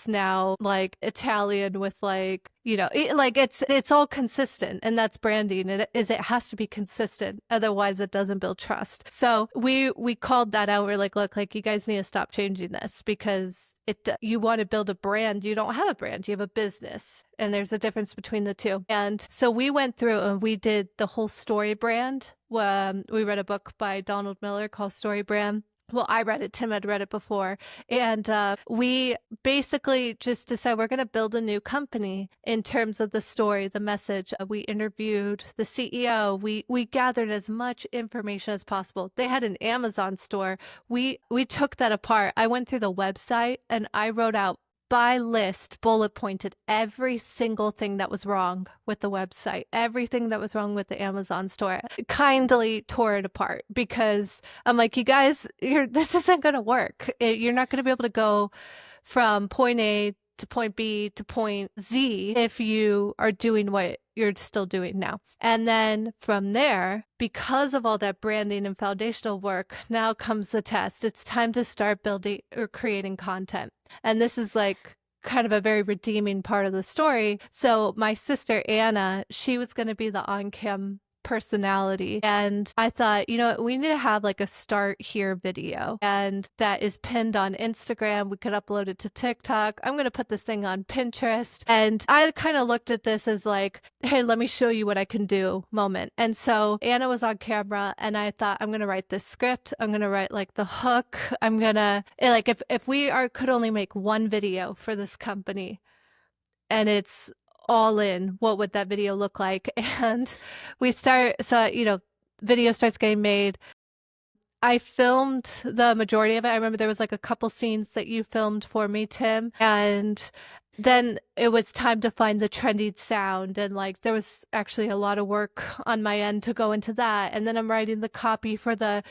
now like Italian with like, it's all consistent, and that's branding. It has to be consistent. Otherwise it doesn't build trust. So we called that out. We're like, you guys need to stop changing this, because you want to build a brand. You don't have a brand, you have a business, and there's a difference between the two. And so we went through and we did the whole story brand. We read a book by Donald Miller called Story Brand, well, I read it. Tim had read it before. And we basically just decided we're going to build a new company in terms of the story, the message. We interviewed the CEO. We gathered as much information as possible. They had an Amazon store. We took that apart. I went through the website and I wrote out by list, bullet pointed every single thing that was wrong with the website, everything that was wrong with the Amazon store. Kindly tore it apart because I'm like, you guys, this isn't going to work. You're not going to be able to go from point A to point B to point Z if you are doing what you're still doing now. And then from there, because of all that branding and foundational work, now comes the test. It's time to start building or creating content. And this is like kind of a very redeeming part of the story. So my sister Anna, she was going to be the on-cam personality. And I thought, we need to have like a start here video, and that is pinned on Instagram. We could upload it to TikTok. I'm going to put this thing on Pinterest. And I kind of looked at this as like, hey, let me show you what I can do moment. And so Anna was on camera and I thought, I'm going to write this script. I'm going to write like the hook. I'm going to like, if we could only make one video for this company and it's all in, what would that video look like? And video starts getting made. I filmed the majority of it. I remember there was like a couple scenes that you filmed for me, Tim. And then it was time to find the trendy sound. And like, there was actually a lot of work on my end to go into that. And then I'm writing the copy for the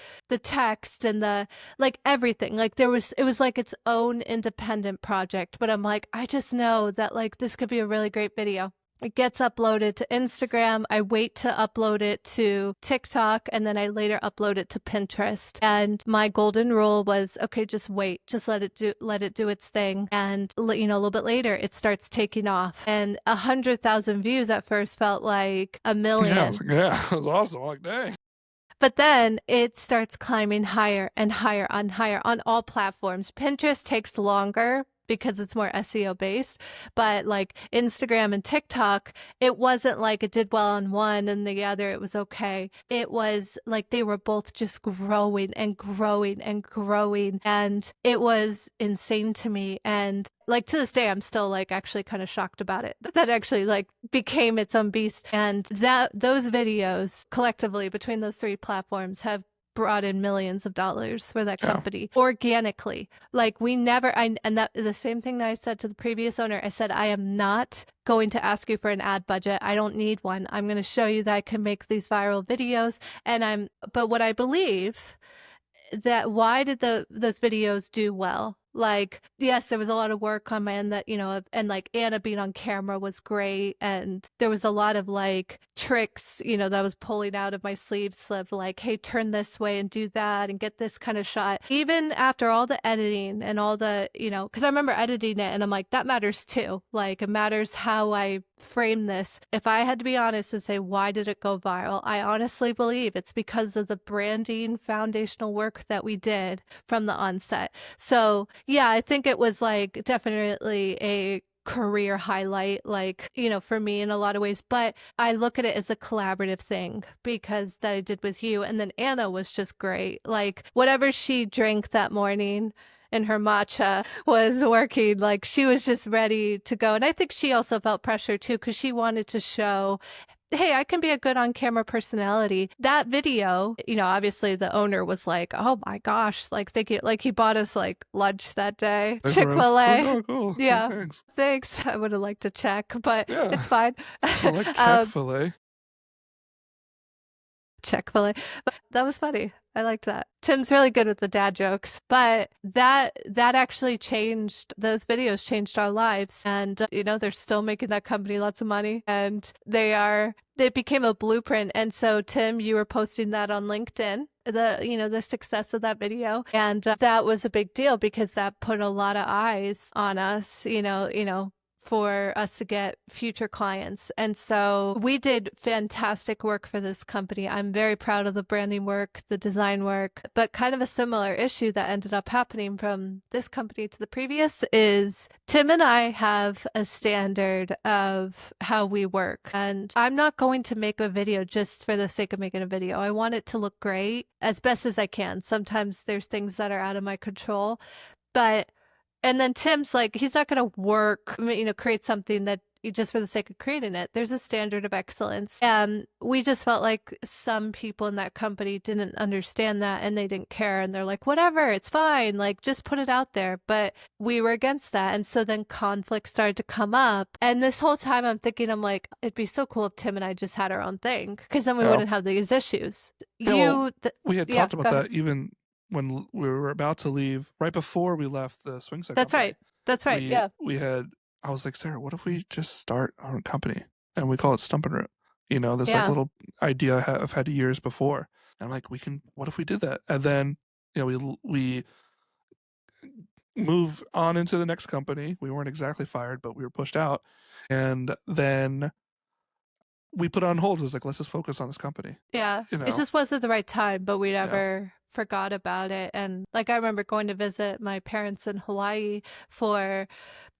text and the, like everything. Like it was like its own independent project. But I'm like, I just know that like this could be a really great video. It gets uploaded to Instagram. I wait to upload it to TikTok, and then I later upload it to Pinterest. And my golden rule was, okay, just wait, just let it do its thing. And a little bit later, it starts taking off. And 100,000 views at first felt like a million. Yeah, it was awesome. Like, dang. But then it starts climbing higher and higher on all platforms. Pinterest takes longer because it's more SEO based, but like Instagram and TikTok, it wasn't like it did well on one and the other it was okay. It was like they were both just growing and growing and growing, and it was insane to me. And like to this day, I'm still like actually kind of shocked about it. That actually like became its own beast. And those videos collectively between those three platforms have brought in millions of dollars for that company organically. Like and that the same thing that I said to the previous owner, I said, I am not going to ask you for an ad budget. I don't need one. I'm going to show you that I can make these viral videos. But what I believe that why did those videos do well? Like, yes, there was a lot of work on my end that, and like Anna being on camera was great. And there was a lot of like tricks, that I was pulling out of my sleeves of like, hey, turn this way and do that and get this kind of shot. Even after all the editing and all the, because I remember editing it and I'm like, that matters too. Like, it matters how I frame this. If I had to be honest and say, why did it go viral? I honestly believe it's because of the branding foundational work that we did from the onset. So yeah, I think it was like definitely a career highlight, like, for me in a lot of ways, but I look at it as a collaborative thing because that I did with you. And then Anna was just great. Like whatever she drank that morning and her matcha was working. Like she was just ready to go. And I think she also felt pressure too, because she wanted to show, hey, I can be a good on-camera personality. That video, obviously the owner was like, oh my gosh, like he bought us like lunch that day. Chick-fil-A. Oh, cool. Yeah. Thanks. I would have liked to check, but it's fine. I like Chick-fil-A. Chick-fil-A. But that was funny. I liked that. Tim's really good with the dad jokes, but that actually those videos changed our lives. And, they're still making that company lots of money, and it became a blueprint. And so Tim, you were posting that on LinkedIn, the success of that video. And that was a big deal because that put a lot of eyes on us, for us to get future clients. And so we did fantastic work for this company. I'm very proud of the branding work, the design work, but kind of a similar issue that ended up happening from this company to the previous is Tim and I have a standard of how we work. And I'm not going to make a video just for the sake of making a video. I want it to look great as best as I can. Sometimes there's things that are out of my control, but and then Tim's like, he's not going to work, create something that just for the sake of creating it. There's a standard of excellence. And we just felt like some people in that company didn't understand that and they didn't care. And they're like, whatever, it's fine. Like, just put it out there. But we were against that. And so then conflict started to come up. And this whole time I'm thinking, I'm like, it'd be so cool if Tim and I just had our own thing, because then we wouldn't have these issues. Yeah, we had talked about that even when we were about to leave, right before we left the swing set. That's company. That's right. Yeah. I was like, Sarah, what if we just start our own company and we call it Stump and Root? This like little idea I've had years before. And I'm like, what if we did that? And then, we move on into the next company. We weren't exactly fired, but we were pushed out. And then we put it on hold. It was like, let's just focus on this company. Yeah. It just wasn't the right time, but we never forgot about it. And like, I remember going to visit my parents in Hawaii for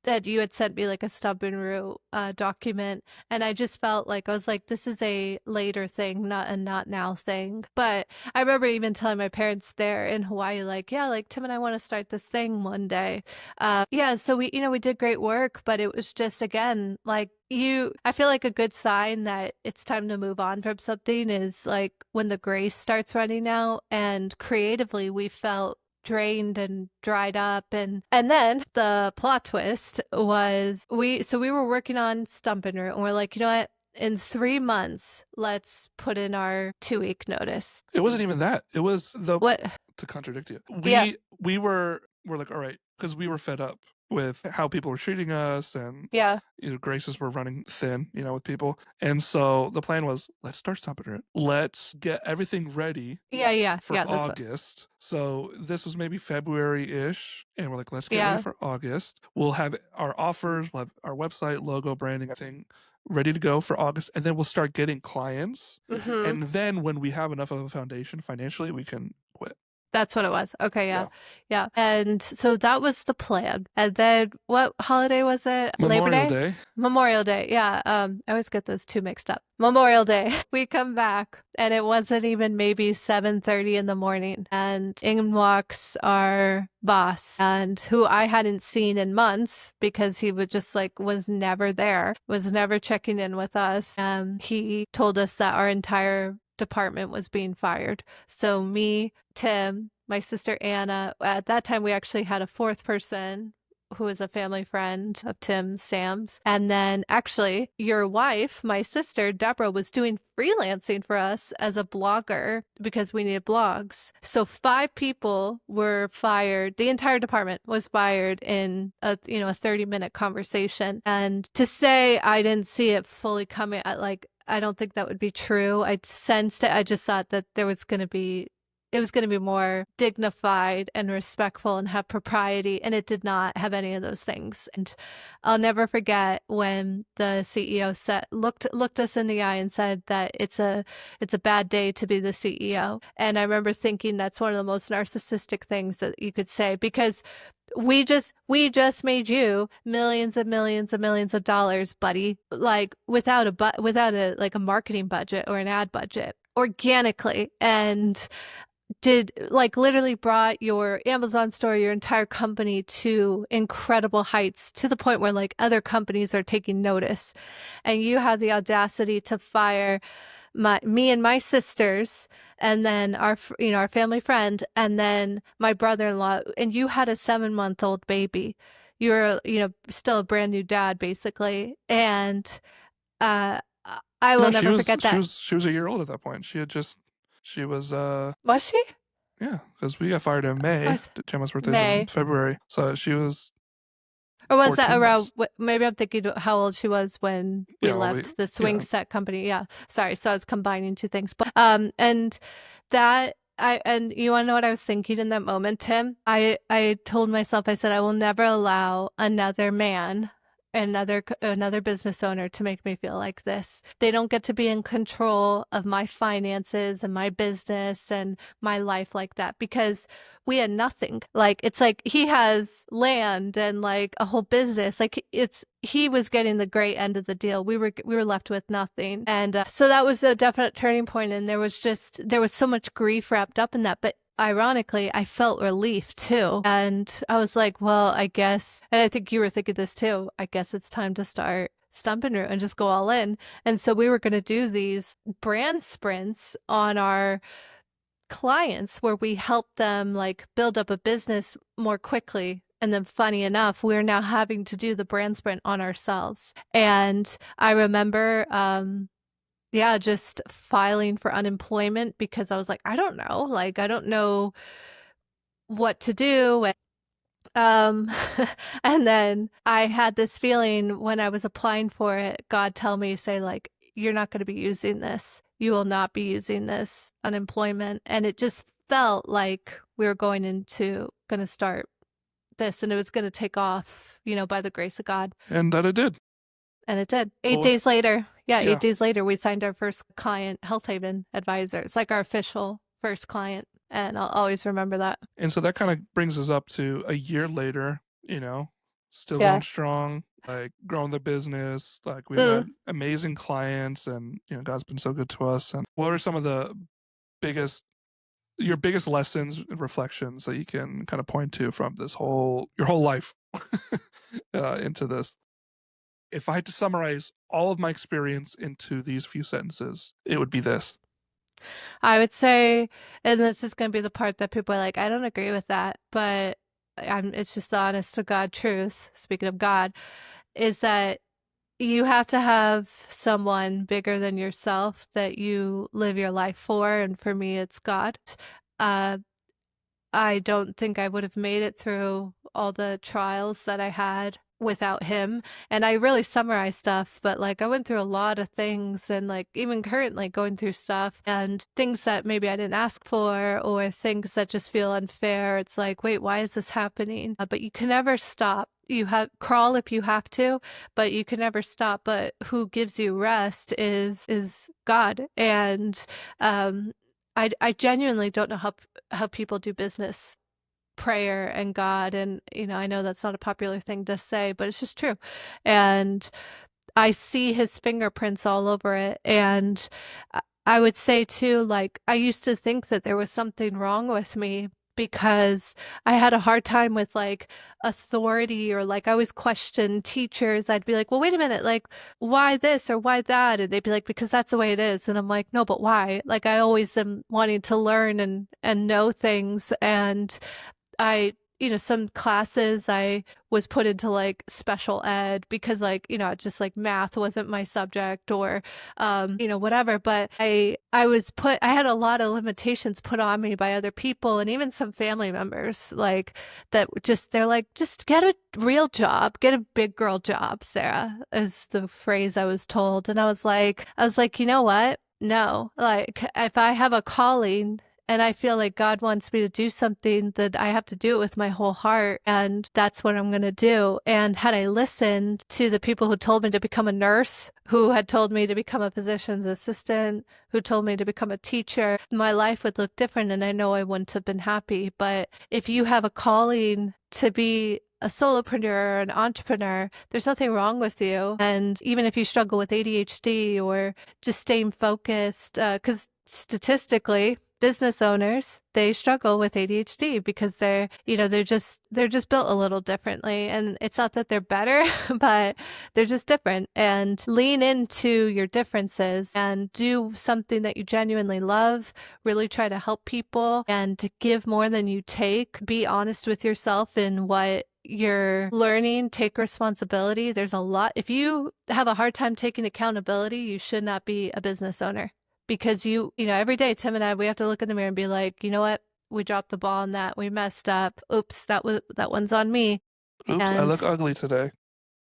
that. You had sent me like a Stump and Root document, and I just felt like I was like, this is a later thing, not a not now thing. But I remember even telling my parents there in Hawaii, like, yeah, like Tim and I want to start this thing one day. So we did great work, but it was just, again, like, I feel like a good sign that it's time to move on from something is like when the grace starts running out, and creatively we felt drained and dried up. And then the plot twist was we were working on Stump and Root, and we're like, you know what? In 3 months, let's put in our 2-week notice. It wasn't even that. It was what? To contradict you. We're like, all right, because we were fed up with how people were treating us, and graces were running thin, with people. And so the plan was, let's start Stump and Root. Let's get everything ready for August. So this was maybe February-ish, and we're like, let's get ready for August. We'll have our offers, we'll have our website, logo, branding, I think, ready to go for August, and then we'll start getting clients. Mm-hmm. And then when we have enough of a foundation financially, we can quit. That's what it was. Okay, yeah. And so that was the plan. And then what holiday was it? Memorial Day. Memorial Day, yeah. I always get those two mixed up. Memorial Day. We come back, and it wasn't even maybe 7:30 in the morning. And in walks our boss, and who I hadn't seen in months because he would just was never there, was never checking in with us. He told us that our entire department was being fired. So me, Tim, my sister Anna, at that time we actually had a fourth person who was a family friend of Tim's, Sam's. And then actually your wife, my sister Deborah, was doing freelancing for us as a blogger because we needed blogs. So 5 people were fired. The entire department was fired in a 30-minute conversation. And to say I didn't see it fully coming, I don't think that would be true. I sensed it. I just thought that it was going to be more dignified and respectful and have propriety, and it did not have any of those things. And I'll never forget when the CEO looked us in the eye and said that it's a bad day to be the CEO. And I remember thinking that's one of the most narcissistic things that you could say, because we just made you millions and millions and millions of dollars, buddy, like without a marketing budget or an ad budget, organically, and did literally brought your Amazon store, your entire company to incredible heights, to the point where other companies are taking notice. And you have the audacity to fire me and my sisters, and then our family friend, and then my brother-in-law, and you had a 7-month-old baby. You're still a brand new dad, basically. And I will never forget that. She was a year old at that point. She was Was she? Yeah, because we got fired in May. Gemma's birthday's in February, so she was. Or was that around? Maybe I'm thinking how old she was when we left the swing set company. Yeah, sorry. So I was combining two things, but and that. And you want to know what I was thinking in that moment, Tim? I told myself, I said, I will never allow another man another business owner to make me feel like this. They don't get to be in control of my finances and my business and my life like that, because we had nothing. Like, it's like he has land and like a whole business. Like, he was getting the great end of the deal. We were left with nothing. And so that was a definite turning point. And there was so much grief wrapped up in that. But ironically, I felt relief too. And I was like, well, I guess, and I think you were thinking this too, I guess it's time to start Stumpin' Root and just go all in. And so we were going to do these brand sprints on our clients where we help them like build up a business more quickly. And then funny enough, we're now having to do the brand sprint on ourselves. And I remember, yeah, just filing for unemployment because I was like, I don't know what to do. Um, and then I had this feeling when I was applying for it, God tell me, say like, you're not going to be using this. You will not be using this unemployment. And it just felt like we were going to start this, and it was going to take off, by the grace of God. And that it did. And it did. 8 days later. Yeah, Yeah. 8 days later, we signed our first client, Health Haven Advisors, like our official first client. And I'll always remember that. And so that kind of brings us up to a year later, still Yeah. going strong, like growing the business. Like we've had amazing clients, and God's been so good to us. And what are some of your biggest lessons and reflections that you can kind of point to from your whole life into this? If I had to summarize all of my experience into these few sentences, it would be this. I would say, and this is going to be the part that people are like, I don't agree with that, but it's just the honest to God truth, speaking of God, is that you have to have someone bigger than yourself that you live your life for. And for me, it's God. I don't think I would have made it through all the trials that I had without him. And I really summarize stuff, but like I went through a lot of things, and like even currently going through stuff and things that maybe I didn't ask for, or things that just feel unfair. It's like, wait, why is this happening? But you can never stop. You crawl if you have to, but you can never stop. But who gives you rest is God. And I genuinely don't know how people do business. Prayer and God, and I know that's not a popular thing to say, but it's just true. And I see his fingerprints all over it. And I would say too, like, I used to think that there was something wrong with me because I had a hard time with like authority, or like I always questioned teachers. I'd be like, well, wait a minute, like, why this or why that? And they'd be like, because that's the way it is. And I'm like, no, but why? Like, I always am wanting to learn and know things. And some classes I was put into like special ed because like, just like math wasn't my subject, or, whatever. But I had a lot of limitations put on me by other people, and even some family members, like they're like, just get a real job, get a big girl job, Sarah, is the phrase I was told. And I was like, you know what? No, like if I have a calling and I feel like God wants me to do something, that I have to do it with my whole heart. And that's what I'm going to do. And had I listened to the people who told me to become a nurse, who had told me to become a physician's assistant, who told me to become a teacher, my life would look different. And I know I wouldn't have been happy. But if you have a calling to be a solopreneur or an entrepreneur, there's nothing wrong with you. And even if you struggle with ADHD or just staying focused, because statistically, business owners, they struggle with ADHD because they're just built a little differently. And it's not that they're better, but they're just different. And lean into your differences and do something that you genuinely love. Really try to help people and to give more than you take. Be honest with yourself in what you're learning. Take responsibility. There's a lot. If you have a hard time taking accountability, you should not be a business owner. Because every day, Tim and I, we have to look in the mirror and be like, you know what? We dropped the ball on that. We messed up. Oops, that one's on me. Oops, I look ugly today.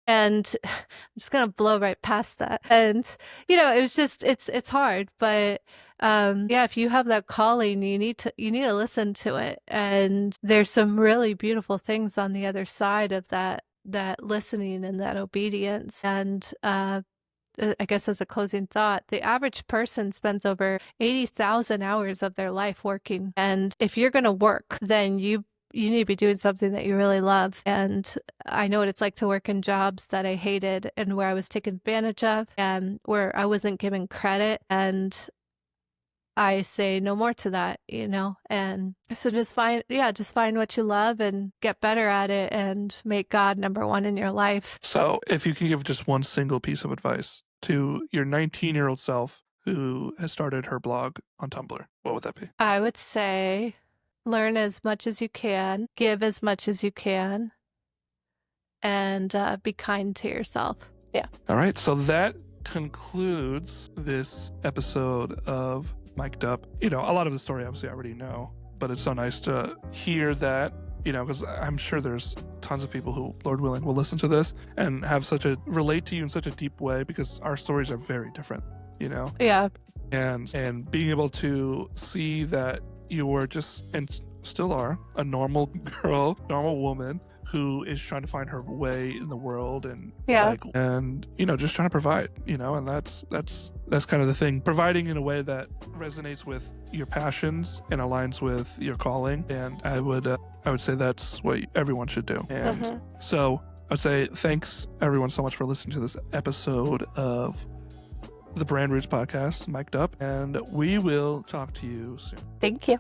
And I'm just gonna blow right past that. And it was just it's hard, but yeah, if you have that calling, you need to listen to it. And there's some really beautiful things on the other side of that that listening and that obedience. And I guess as a closing thought, the average person spends over 80,000 hours of their life working. And if you're going to work, then you need to be doing something that you really love. And I know what it's like to work in jobs that I hated and where I was taken advantage of and where I wasn't given credit. And I say no more to that, and so just find what you love and get better at it and make God number one in your life. So if you can give just one single piece of advice to your 19-year-old self who has started her blog on Tumblr, what would that be? I would say learn as much as you can, give as much as you can, and be kind to yourself. Yeah. All right. So that concludes this episode of Mic'd Up. A lot of the story obviously I already know, but it's so nice to hear that, because I'm sure there's tons of people who, Lord willing, will listen to this and relate to you in such a deep way, because our stories are very different, Yeah. And being able to see that you were just, and still are, a normal girl, normal woman who is trying to find her way in the world and just trying to provide, and that's kind of the thing, providing in a way that resonates with your passions and aligns with your calling. And I would say that's what everyone should do. And so I would say thanks everyone so much for listening to this episode of the Brand Roots Podcast, Mic'd Up, and we will talk to you soon. Thank you.